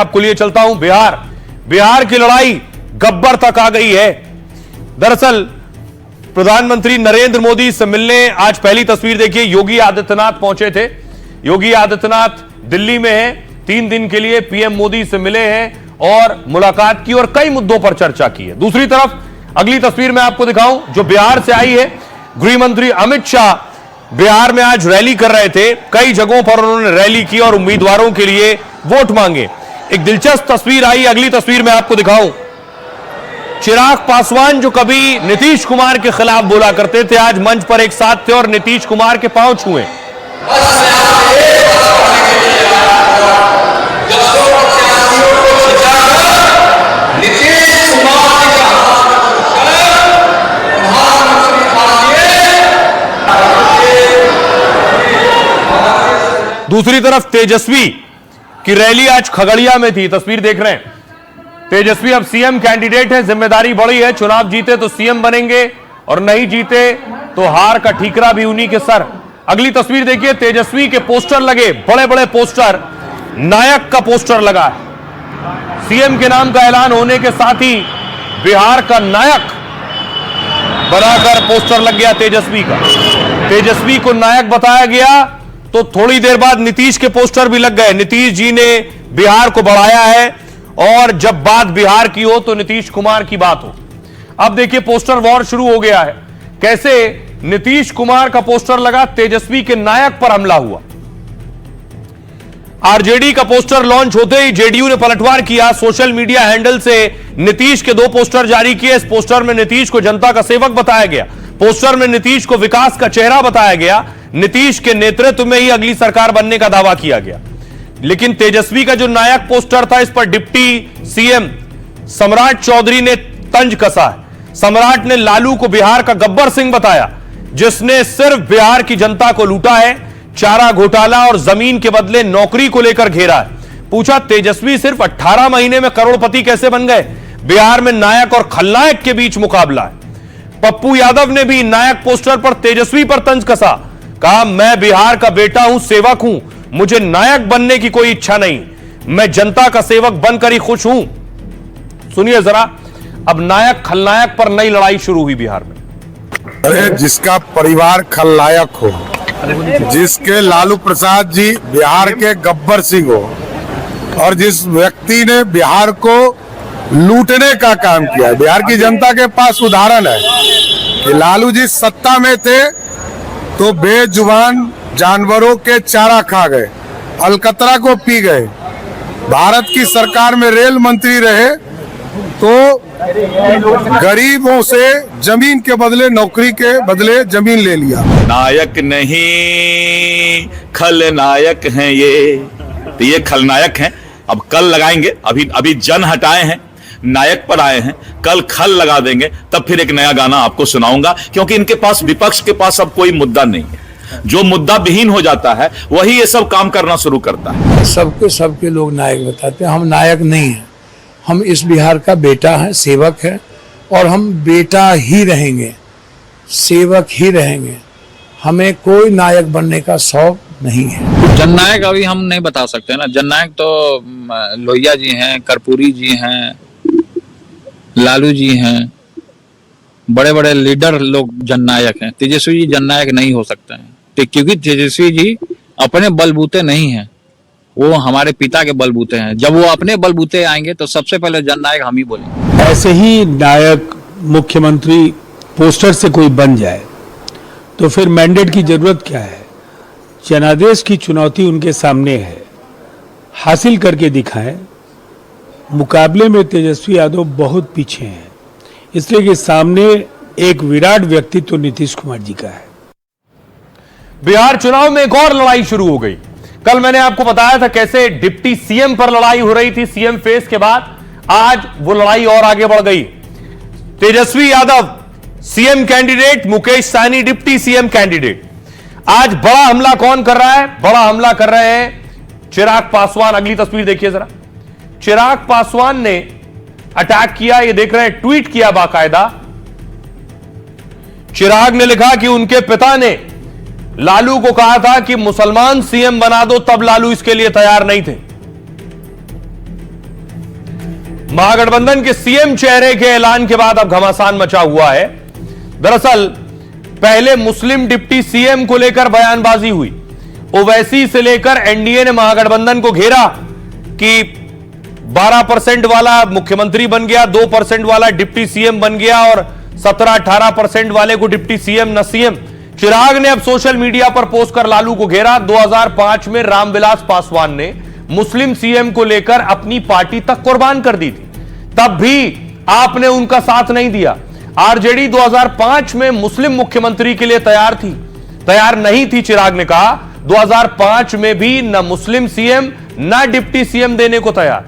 आपको लिए चलता हूं बिहार की लड़ाई गब्बर तक आ गई है। दरअसल प्रधानमंत्री नरेंद्र मोदी से मिलने आज पहली तस्वीर देखिए, योगी आदित्यनाथ पहुंचे थे। योगी आदित्यनाथ दिल्ली में हैं, 3 दिन के लिए पीएम मोदी से मिले हैं और मुलाकात की और कई मुद्दों पर चर्चा की है। दूसरी तरफ अगली तस्वीर मैं आपको दिखाऊं जो बिहार से आई है। गृह मंत्री अमित शाह बिहार में आज रैली कर रहे थे। कई जगहों पर उन्होंने रैली की और उम्मीदवारों के लिए वोट मांगे। एक दिलचस्प तस्वीर आई, अगली तस्वीर मैं आपको दिखाऊं। चिराग पासवान जो कभी नीतीश कुमार के खिलाफ बोला करते थे, आज मंच पर एक साथ थे और नीतीश कुमार के पांव छुए। दूसरी तरफ तेजस्वी की रैली आज खगड़िया में थी, तस्वीर देख रहे हैं। तेजस्वी अब सीएम कैंडिडेट है, जिम्मेदारी बड़ी है। चुनाव जीते तो सीएम बनेंगे और नहीं जीते तो हार का ठीकरा भी उन्हीं के सर। अगली तस्वीर देखिए, तेजस्वी के पोस्टर लगे, बड़े बड़े पोस्टर। नायक का पोस्टर लगा है। सीएम के नाम का ऐलान होने के साथ ही बिहार का नायक बनाकर पोस्टर लग गया तेजस्वी का। तेजस्वी को नायक बताया गया तो थोड़ी देर बाद नीतीश के पोस्टर भी लग गए। नीतीश जी ने बिहार को बढ़ाया है और जब बात बिहार की हो तो नीतीश कुमार की बात हो। अब देखिए पोस्टर वॉर शुरू हो गया है। कैसे नीतीश कुमार का पोस्टर लगा, तेजस्वी के नायक पर हमला हुआ। आरजेडी का पोस्टर लॉन्च होते ही जेडीयू ने पलटवार किया। सोशल मीडिया हैंडल से नीतीश के 2 पोस्टर जारी किए। इस पोस्टर में नीतीश को जनता का सेवक बताया गया, पोस्टर में नीतीश को विकास का चेहरा बताया गया, नीतीश के नेतृत्व में ही अगली सरकार बनने का दावा किया गया। लेकिन तेजस्वी का जो नायक पोस्टर था, इस पर डिप्टी सीएम सम्राट चौधरी ने तंज कसा है। सम्राट ने लालू को बिहार का गब्बर सिंह बताया, जिसने सिर्फ बिहार की जनता को लूटा है, चारा घोटाला और जमीन के बदले नौकरी को लेकर घेरा है। पूछा तेजस्वी सिर्फ 18 महीने में करोड़पति कैसे बन गए? बिहार में नायक और खलनायक के बीच मुकाबला है। पप्पू यादव ने भी नायक पोस्टर पर तेजस्वी पर तंज कसा, कहा मैं बिहार का बेटा हूं, सेवक हूं, मुझे नायक बनने की कोई इच्छा नहीं, मैं जनता का सेवक बनकर ही खुश हूं। सुनिए जरा, अब नायक खलनायक पर नई लड़ाई शुरू हुई बिहार में। अरे जिसका परिवार खलनायक हो, जिसके लालू प्रसाद जी बिहार के गब्बर सिंह हो और जिस व्यक्ति ने बिहार को लूटने का काम किया, बिहार की जनता के पास उदाहरण है कि लालू जी सत्ता में थे तो बेजुबान जानवरों के चारा खा गए, अलकतरा को पी गए। भारत की सरकार में रेल मंत्री रहे तो गरीबों से जमीन के बदले, नौकरी के बदले जमीन ले लिया। नायक नहीं खलनायक हैं ये, तो ये खलनायक हैं। अब कल लगाएंगे, अभी जन हटाए हैं, नायक पर आए हैं, कल खल लगा देंगे, तब फिर एक नया गाना आपको सुनाऊंगा। क्योंकि इनके पास, विपक्ष के पास अब कोई मुद्दा नहीं है। जो मुद्दा विहीन हो जाता है वही ये सब काम करना शुरू करता है। सबके लोग नायक बताते हैं, हम नायक नहीं हैं। हम इस बिहार का बेटा है, सेवक है और हम बेटा ही रहेंगे, सेवक ही रहेंगे। हमें कोई नायक बनने का शौक नहीं है। जननायक अभी हम नहीं बता सकते ना। जननायक तो लोहिया जी हैं, कर्पूरी जी हैं, लालू जी हैं, बड़े बड़े लीडर लोग जननायक हैं। तेजस्वी जी जननायक नहीं हो सकते हैं क्योंकि तेजस्वी जी अपने बलबूते नहीं हैं, वो हमारे पिता के बलबूते हैं। जब वो अपने बलबूते आएंगे तो सबसे पहले जननायक हम ही बोलेंगे। ऐसे ही नायक मुख्यमंत्री पोस्टर से कोई बन जाए तो फिर मैंडेट की जरूरत क्या है? जनादेश की चुनौती उनके सामने है, हासिल करके दिखाएं। मुकाबले में तेजस्वी यादव बहुत पीछे हैं, इसलिए कि सामने एक विराट व्यक्तित्व नीतीश कुमार जी का है। बिहार चुनाव में एक और लड़ाई शुरू हो गई। कल मैंने आपको बताया था कैसे डिप्टी सीएम पर लड़ाई हो रही थी सीएम फेस के बाद। आज वो लड़ाई और आगे बढ़ गई। Tejashwi Yadav CM candidate, Mukesh Sahani deputy CM candidate. आज बड़ा हमला कौन कर रहा है? बड़ा हमला कर रहे हैं चिराग पासवान। अगली तस्वीर देखिए जरा। चिराग पासवान ने अटैक किया, ये देख रहे हैं, ट्वीट किया बाकायदा। चिराग ने लिखा कि उनके पिता ने लालू को कहा था कि मुसलमान सीएम बना दो, तब लालू इसके लिए तैयार नहीं थे। महागठबंधन के सीएम चेहरे के ऐलान के बाद अब घमासान मचा हुआ है। दरअसल पहले मुस्लिम डिप्टी सीएम को लेकर बयानबाजी हुई। ओवैसी से लेकर एनडीए ने महागठबंधन को घेरा कि 12% वाला मुख्यमंत्री बन गया, 2% वाला डिप्टी सीएम बन गया और 17-18% वाले को डिप्टी सीएम न सीएम। चिराग ने अब सोशल मीडिया पर पोस्ट कर लालू को घेरा। 2005 में रामविलास पासवान ने मुस्लिम सीएम को लेकर अपनी पार्टी तक कुर्बान कर दी थी, तब भी आपने उनका साथ नहीं दिया। आरजेडी 2005 में मुस्लिम मुख्यमंत्री के लिए तैयार नहीं थी। चिराग ने कहा 2005 में भी न मुस्लिम सीएम न डिप्टी सीएम देने को तैयार।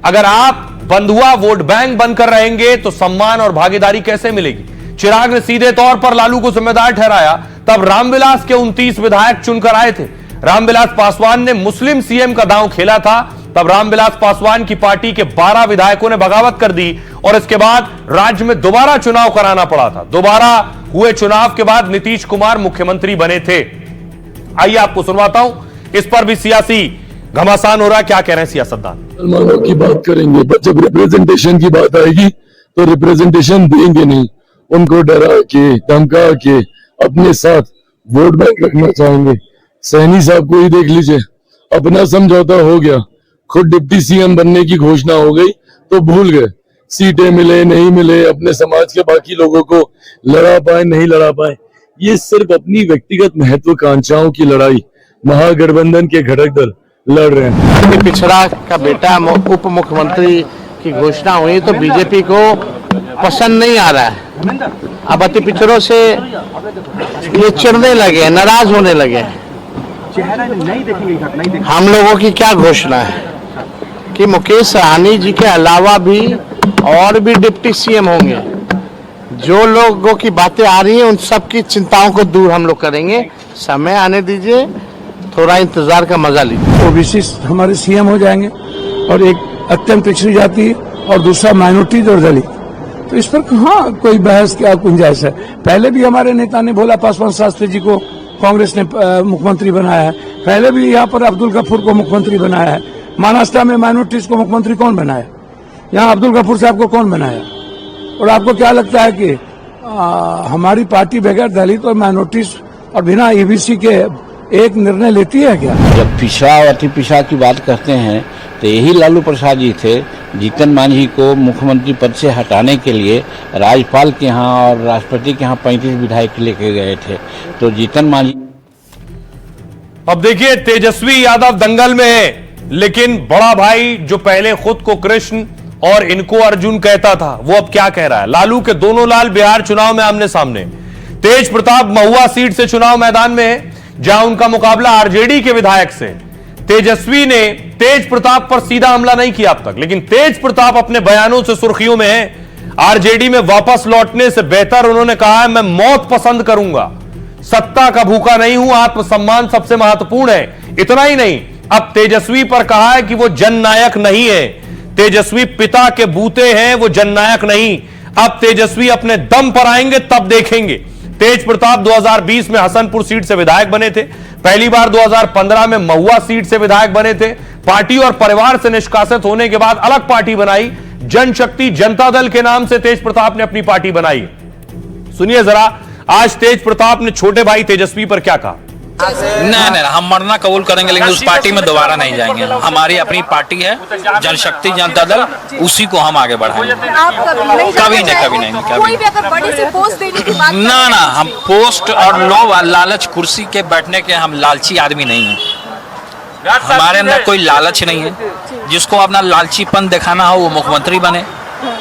अगर आप बंधुआ वोट बैंक बनकर रहेंगे तो सम्मान और भागीदारी कैसे मिलेगी? चिराग ने सीधे तौर पर लालू को जिम्मेदार ठहराया। तब रामविलास के 29 विधायक चुनकर आए थे। रामविलास पासवान ने मुस्लिम सीएम का दांव खेला था। तब रामविलास पासवान की पार्टी के 12 विधायकों ने बगावत कर दी और इसके बाद राज्य में दोबारा चुनाव कराना पड़ा था। दोबारा हुए चुनाव के बाद नीतीश कुमार मुख्यमंत्री बने थे। आइए आपको सुनवाता हूं, इस पर भी सियासी घमासान हो रहा है। क्या कह रहे हैं सियासतदान? मुसलमानों की बात करेंगे, पर जब रिप्रेजेंटेशन की बात आएगी तो रिप्रेजेंटेशन देंगे नहीं। उनको डरा के धमका के अपने साथ वोट बैंक रखना चाहेंगे। सैनी साहब को ही देख लीजिए, अपना समझौता हो गया, खुद डिप्टी सीएम बनने की घोषणा हो गई तो भूल गए। सीटें मिले नहीं मिले, अपने समाज के बाकी लोगों को लड़ा पाए नहीं लड़ा पाए, ये सिर्फ अपनी व्यक्तिगत महत्वाकांक्षाओं की लड़ाई महागठबंधन के घटक दल लड़ रहे हैं। पिछड़ा का बेटा उप मुख्यमंत्री की घोषणा हुई तो बीजेपी को पसंद नहीं आ रहा है। अब अति पिछड़ों से ये चिढ़ने लगे, नाराज होने लगे। हम लोगों की क्या घोषणा है कि मुकेश सहनी जी के अलावा भी और भी डिप्टी सीएम होंगे। जो लोगों की बातें आ रही हैं उन सब की चिंताओं को दूर हम लोग करेंगे। समय आने दीजिए, थोड़ा इंतजार का मजा लीजिए। ओबीसी हमारे सीएम हो जाएंगे और एक अत्यंत पिछड़ी जाति और दूसरा माइनॉरिटीज और दलित। तो इस पर कहाँ कोई बहस क्या गुंजाइश है? पहले भी हमारे नेता ने भोला पासवान शास्त्री जी को कांग्रेस ने मुख्यमंत्री बनाया है। पहले भी यहाँ पर अब्दुल गफूर को मुख्यमंत्री बनाया है। महाराष्ट्र में माइनॉरिटीज को मुख्यमंत्री कौन बनाया? यहाँ अब्दुल गफूर साहब को कौन बनाया? और आपको क्या लगता है कि हमारी पार्टी बगैर दलित और माइनॉरिटीज और बिना ईबीसी के एक निर्णय लेती है क्या? जब पिछड़ा और अति पिछड़ा की बात करते हैं तो यही लालू प्रसाद जी थे। जीतन मांझी को मुख्यमंत्री पद से हटाने के लिए राज्यपाल के यहाँ और राष्ट्रपति के यहाँ 35 विधायक लेके गए थे। तो जीतन मांझी अब देखिए, तेजस्वी यादव दंगल में है, लेकिन बड़ा भाई जो पहले खुद को कृष्ण और इनको अर्जुन कहता था, वो अब क्या कह रहा है? लालू के दोनों लाल बिहार चुनाव में आमने सामने। तेज प्रताप महुआ सीट से चुनाव मैदान में है, जहां उनका मुकाबला आरजेडी के विधायक से। तेजस्वी ने तेज प्रताप पर सीधा हमला नहीं किया अब तक, लेकिन तेज प्रताप अपने बयानों से सुर्खियों में है। आरजेडी में वापस लौटने से बेहतर उन्होंने कहा है मैं मौत पसंद करूंगा, सत्ता का भूखा नहीं हूं, आत्मसम्मान सबसे महत्वपूर्ण है। इतना ही नहीं, अब तेजस्वी पर कहा है कि वो जननायक नहीं है। तेजस्वी पिता के बूते हैं, वो जननायक नहीं। अब तेजस्वी अपने दम पर आएंगे तब देखेंगे। तेज प्रताप 2020 में हसनपुर सीट से विधायक बने थे। पहली बार 2015 में महुआ सीट से विधायक बने थे। पार्टी और परिवार से निष्कासित होने के बाद अलग पार्टी बनाई, जनशक्ति जनता दल के नाम से तेज प्रताप ने अपनी पार्टी बनाई। सुनिए जरा, आज तेज प्रताप ने छोटे भाई तेजस्वी पर क्या कहा। नहीं, हम मरना कबूल करेंगे लेकिन उस पार्टी में दोबारा नहीं जाएंगे। हमारी अपनी पार्टी है, जनशक्ति जनता दल, उसी को हम आगे बढ़ाएंगे। कभी नहीं। कोई भी अगर बड़ी सी पोस्ट देने की बात ना, हम पोस्ट और लोभ लालच कुर्सी के बैठने के हम लालची आदमी नहीं हैं। हमारे अंदर कोई लालच नहीं है। जिसको अपना लालचीपन दिखाना हो वो मुख्यमंत्री बने,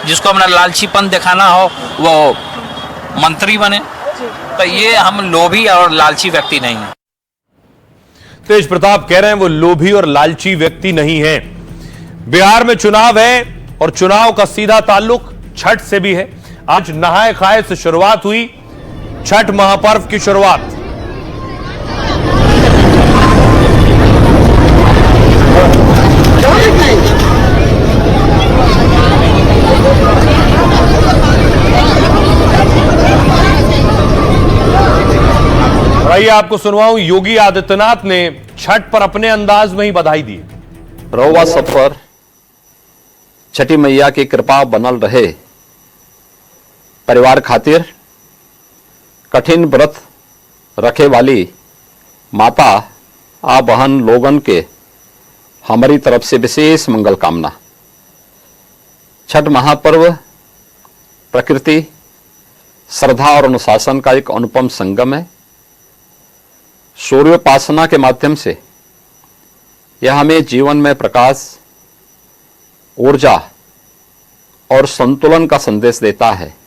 जिसको अपना लालचीपन दिखाना हो वो मंत्री बने। तो ये हम लोभी और लालची व्यक्ति नहीं है। तेज प्रताप कह रहे हैं वो लोभी और लालची व्यक्ति नहीं है। बिहार में चुनाव है और चुनाव का सीधा ताल्लुक छठ से भी है। आज नहाए खाए से शुरुआत हुई, छठ महापर्व की शुरुआत। आइए आपको सुनवाऊं, योगी आदित्यनाथ ने छठ पर अपने अंदाज में ही बधाई दी। रउआ सब पर छठी मैया की कृपा बनल रहे। परिवार खातिर कठिन व्रत रखे वाली माता आ बहन लोगन के हमारी तरफ से विशेष मंगल कामना। छठ महापर्व प्रकृति, श्रद्धा और अनुशासन का एक अनुपम संगम है। सूर्योपासना के माध्यम से यह हमें जीवन में प्रकाश, ऊर्जा और संतुलन का संदेश देता है।